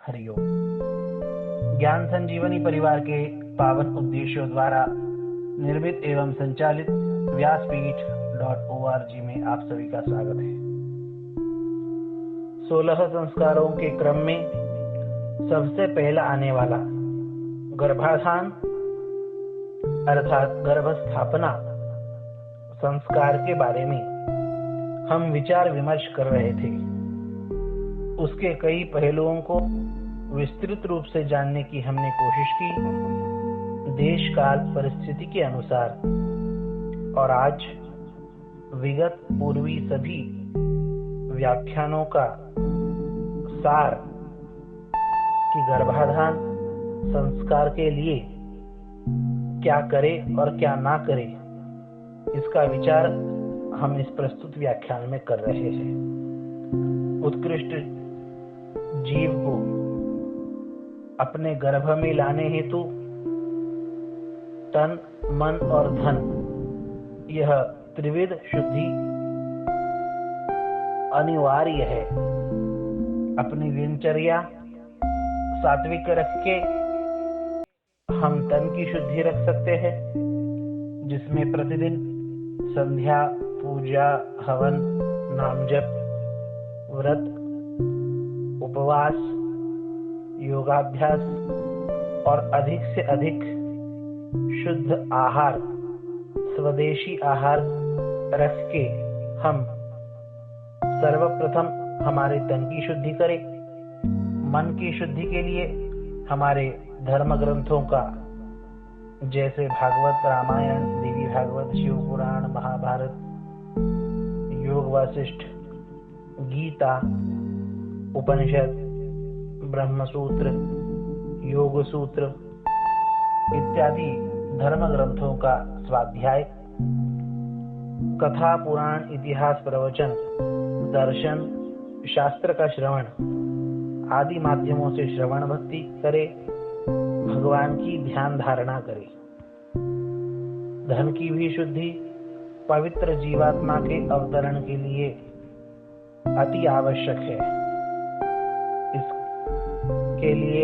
हरिओम। ज्ञान संजीवनी परिवार के पावन उद्देश्यों द्वारा निर्मित एवं संचालित व्यासपीठ.org में आप सभी का स्वागत है। 16 संस्कारों के क्रम में सबसे पहला आने वाला गर्भाधान अर्थात गर्भस्थापना संस्कार के बारे में हम विचार विमर्श कर रहे थे। उसके कई पहलुओं को विस्तृत रूप से जानने की हमने कोशिश की देश काल परिस्थिति के अनुसार, और आज विगत पूर्वी सभी व्याख्यानों का सार कि गर्भाधान संस्कार के लिए क्या करे और क्या ना करे, इसका विचार हम इस प्रस्तुत व्याख्यान में कर रहे हैं। उत्कृष्ट जीव को अपने गर्भ में लाने हेतु तन, मन और धन, यह त्रिविध शुद्धि अनिवार्य है। अपनी दिनचर्या सात्विक रख के हम तन की शुद्धि रख सकते हैं, जिसमें प्रतिदिन संध्या, पूजा, हवन, नाम जप, व्रत, उपवास, योगाभ्यास और अधिक से अधिक शुद्ध आहार, स्वदेशी आहार रख के हम सर्वप्रथम हमारे तन की शुद्धि करें। मन की शुद्धि के लिए हमारे धर्म ग्रंथों का, जैसे भागवत, रामायण, देवी भागवत, शिव पुराण, महाभारत, योग वासिष्ठ, गीता, उपनिषद, ब्रह्मसूत्र, योग सूत्र इत्यादि धर्म ग्रंथों का स्वाध्याय, कथा, पुराण, इतिहास, प्रवचन, दर्शन, शास्त्र का श्रवण आदि माध्यमों से श्रवण भक्ति करे, भगवान की ध्यान धारणा करे। धन की भी शुद्धि पवित्र जीवात्मा के अवतरण के लिए अति आवश्यक है। इसके लिए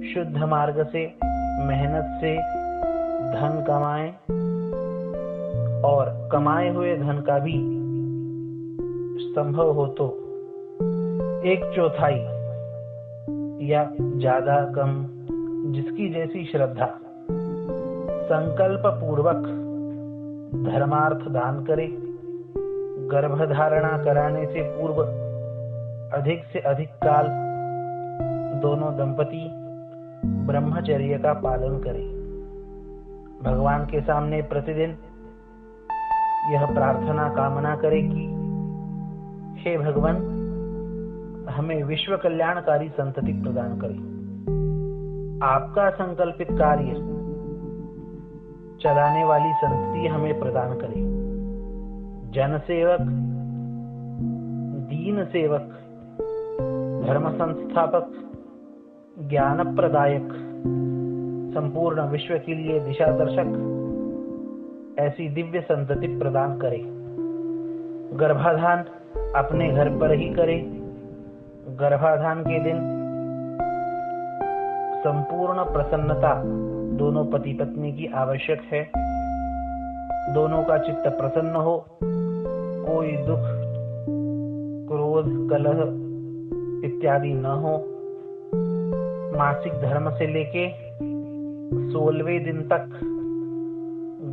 शुद्ध मार्ग से, मेहनत से धन कमाएं और कमाए हुए धन का भी संभव हो तो 1/4 या ज्यादा कम, जिसकी जैसी श्रद्धा, संकल्प पूर्वक धर्मार्थ दान करे। गर्भधारणा कराने से पूर्व अधिक से अधिक काल दोनों दंपति ब्रह्मचर्य का पालन करें। भगवान के सामने प्रतिदिन यह प्रार्थना कामना करे कि हे भगवान, हमें विश्व कल्याणकारी संतति प्रदान करें। आपका संकल्पित कार्य चलाने वाली संतति हमें प्रदान करें। जन सेवक, दीन सेवक, धर्म संस्थापक, ज्ञान प्रदायक, संपूर्ण विश्व के लिए दिशा दर्शक ऐसी दिव्य संतति प्रदान करे। गर्भाधान अपने घर पर ही करे। गर्भाधान के दिन संपूर्ण प्रसन्नता दोनों पति पत्नी की आवश्यक है। दोनों का चित्त प्रसन्न हो, कोई दुख, क्रोध, कलह इत्यादि न हो। मासिक धर्म से लेके 16वें दिन तक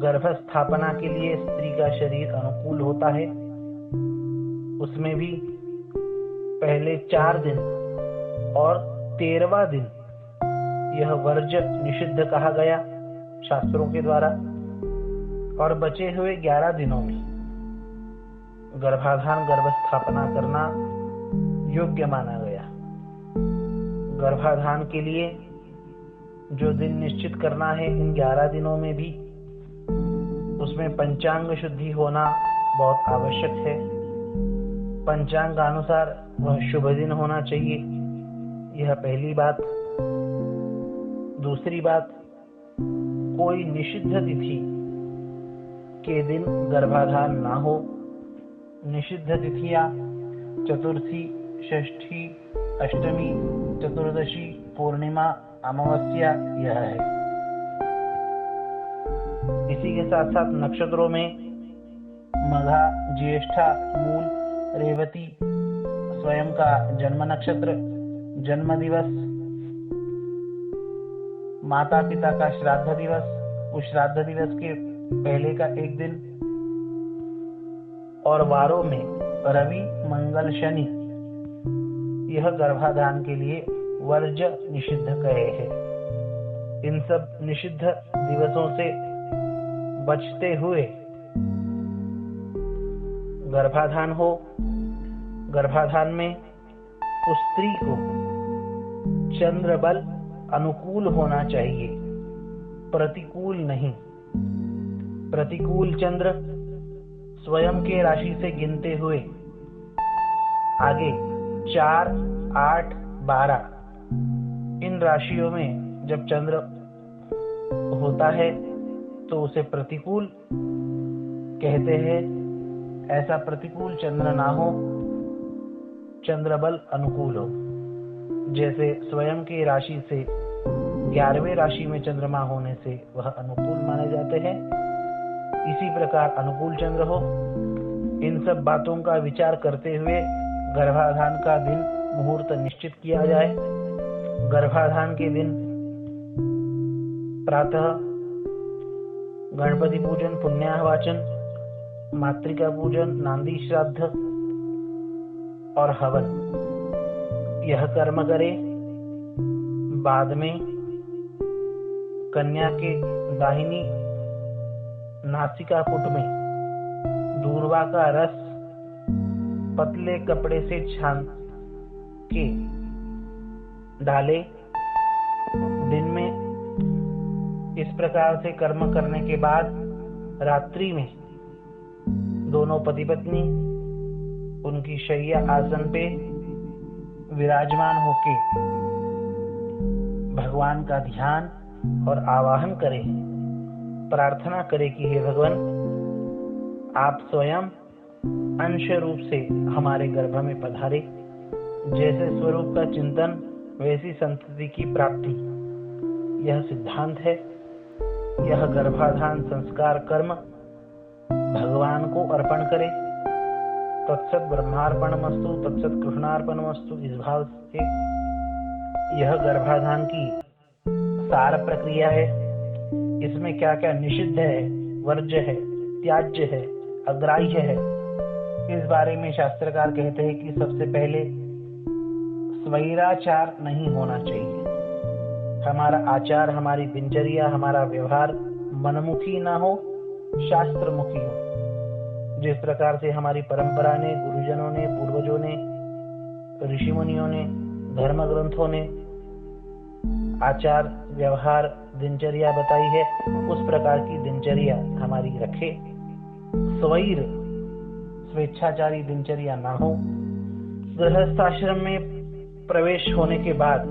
गर्भस्थापना के लिए स्त्री का शरीर अनुकूल होता है। उसमें भी पहले 4 दिन और 13वां दिन यह वर्ज निषिद्ध कहा गया शास्त्रों के द्वारा, और बचे हुए 11 दिनों में गर्भाधान, गर्भस्थापना करना योग्य माना गया। गर्भाधान के लिए जो दिन निश्चित करना है, इन 11 दिनों में भी उसमें पंचांग शुद्धि होना बहुत आवश्यक है। पंचांगानुसार वह शुभ दिन होना चाहिए, यह पहली बात। दूसरी बात, कोई निषिद्ध तिथि के दिन गर्भाधान ना हो। निषिद्ध तिथियां चतुर्थी, षष्ठी, अष्टमी, चतुर्दशी, पूर्णिमा, अमावस्या यह है। इसी के साथ साथ नक्षत्रों में मघा, ज्येष्ठा, मूल, रेवती स्वयं का जन्म नक्षत्र, जन्म दिवस, माता पिता का श्राद्ध दिवस, उस श्राद्ध दिवस के पहले का एक दिन, और वारों में रवि, मंगल, शनि यह गर्भाधान के लिए वर्ज्य निषिद्ध कहे हैं। इन सब निषिद्ध दिवसों से बचते हुए गर्भाधान हो। गर्भाधान में उस स्त्री को चंद्र बल अनुकूल होना चाहिए, प्रतिकूल नहीं। प्रतिकूल चंद्र स्वयं के राशि से गिनते हुए आगे 4, 8, 12 इन राशियों में जब चंद्र होता है तो उसे प्रतिकूल कहते हैं। ऐसा प्रतिकूल चंद्र ना हो, चंद्र बल अनुकूल हो। जैसे स्वयं की राशि से 11वें राशि में चंद्रमा होने से वह अनुकूल माने जाते हैं, इसी प्रकार अनुकूल चंद्र हो। इन सब बातों का विचार करते हुए गर्भाधान का दिन मुहूर्त निश्चित किया जाए। गर्भाधान के दिन प्रातः गणपति पूजन, पुण्याहवाचन, मातृका पूजन, नांदी श्राद्ध और हवन यह कर्म करे। बाद में कन्या के दाहिनी नासिका पुट में दूर्वा का रस पतले कपड़े से छान के डाले। दिन में इस प्रकार से कर्म करने के बाद रात्रि में दोनों पति पत्नी उनकी शैया आसन पे विराजमान होके भगवान का ध्यान और आवाहन करें, प्रार्थना करें कि हे भगवान, आप स्वयं अंश रूप से हमारे गर्भ में पधारे। जैसे स्वरूप का चिंतन वैसी संतति की प्राप्ति, यह सिद्धांत है। यह गर्भाधान संस्कार कर्म भगवान को अर्पण करे। तत्सत ब्रह्मार्पणमस्तु, तत्सत कृष्णार्पणमस्तु। इस भाव से यह गर्भाधान की सार प्रक्रिया है। इसमें क्या क्या निषिद्ध है, वर्ज्य है, त्याज्य है, अग्राह्य है, इस बारे में शास्त्रकार कहते हैं कि सबसे पहले स्वैराचार नहीं होना चाहिए। हमारा आचार, हमारी दिनचर्या, हमारा व्यवहार मनमुखी ना हो, शास्त्रमुखी हो। जिस प्रकार से हमारी परंपरा ने, गुरुजनों ने, पूर्वजों ने, ऋषि मुनियों ने, धर्म ग्रंथों ने आचार, व्यवहार, दिनचर्या बताई है, उस प्रकार की दिनचर्या हमारी रखे। स्वैर, स्वेच्छाचारी दिनचर्या ना हो। गृहस्थाश्रम में प्रवेश होने के बाद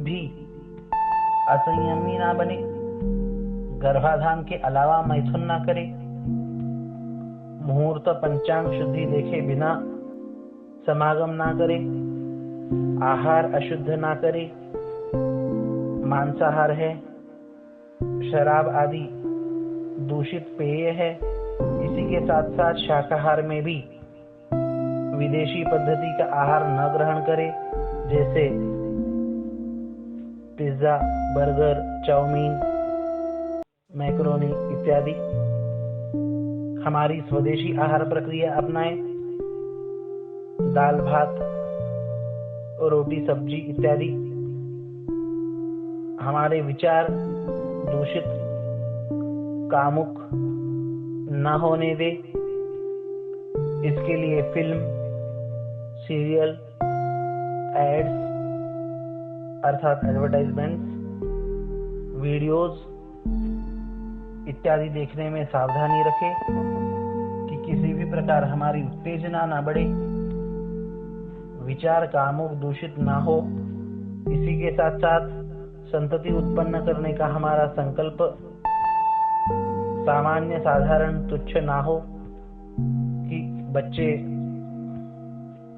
भी असंयमी ना बने। गर्भाधान के अलावा मैथुन ना करे। मुहूर्त पंचांग शुद्धि देखे बिना समागम ना करे। आहार अशुद्ध ना करे। मांसाहार है, शराब आदि दूषित पेय है। इसी के साथ साथ शाकाहार में भी विदेशी पद्धति का आहार न ग्रहण करे, जैसे पिज्जा, बर्गर, चाउमीन, मैक्रोनी इत्यादि। हमारी स्वदेशी आहार प्रक्रिया अपनाएं। दाल भात, रोटी, सब्जी इत्यादि। हमारे विचार दूषित, कामुक न होने दे। इसके लिए फिल्म, सीरियल, एड्स अर्थात एडवर्टाइजमेंट्स, वीडियोस इत्यादि देखने में सावधानी रखें कि किसी भी प्रकार हमारी उत्तेजना ना बढ़े, विचार कामुक दूषित ना हो। इसी के साथ साथ संतति उत्पन्न करने का हमारा संकल्प सामान्य, साधारण, तुच्छ ना हो कि बच्चे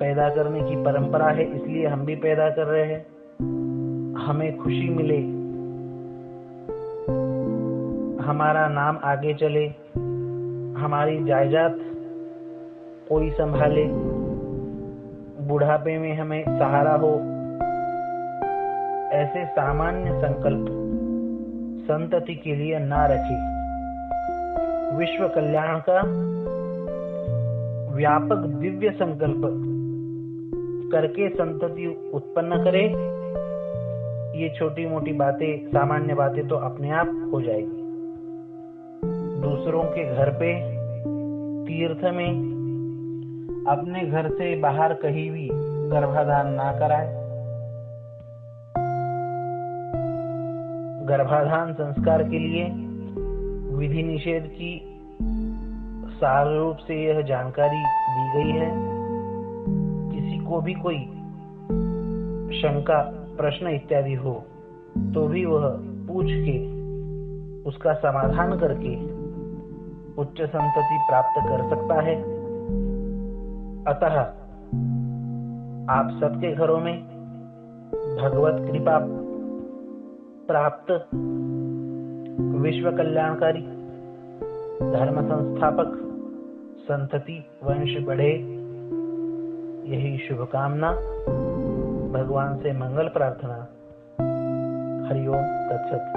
पैदा करने की परंपरा है, इसलिए हम भी पैदा कर रहे हैं। हमें खुशी मिले, हमारा नाम आगे चले, हमारी जायदाद कोई संभाले, बुढ़ापे में हमें सहारा हो, ऐसे सामान्य संकल्प संतति के लिए ना रखे। विश्व कल्याण का व्यापक दिव्य संकल्प करके संतति उत्पन्न करे। ये छोटी मोटी बातें, सामान्य बातें तो अपने आप हो जाएगी। दूसरों के घर पे, तीर्थ में, अपने घर से बाहर कहीं भी गर्भाधान ना कराए। गर्भाधान संस्कार के लिए विधि निषेध की सार रूप से यह जानकारी दी गई है। किसी को भी कोई शंका, प्रश्न इत्यादि हो तो भी वह पूछ के उसका समाधान करके उच्च संतति प्राप्त कर सकता है। अतः आप सबके घरों में भगवत कृपा प्राप्त विश्व कल्याणकारी धर्म संस्थापक संतति वंश बढ़े, यही शुभकामना, भगवान से मंगल प्रार्थना। हरि ओम तत्सत।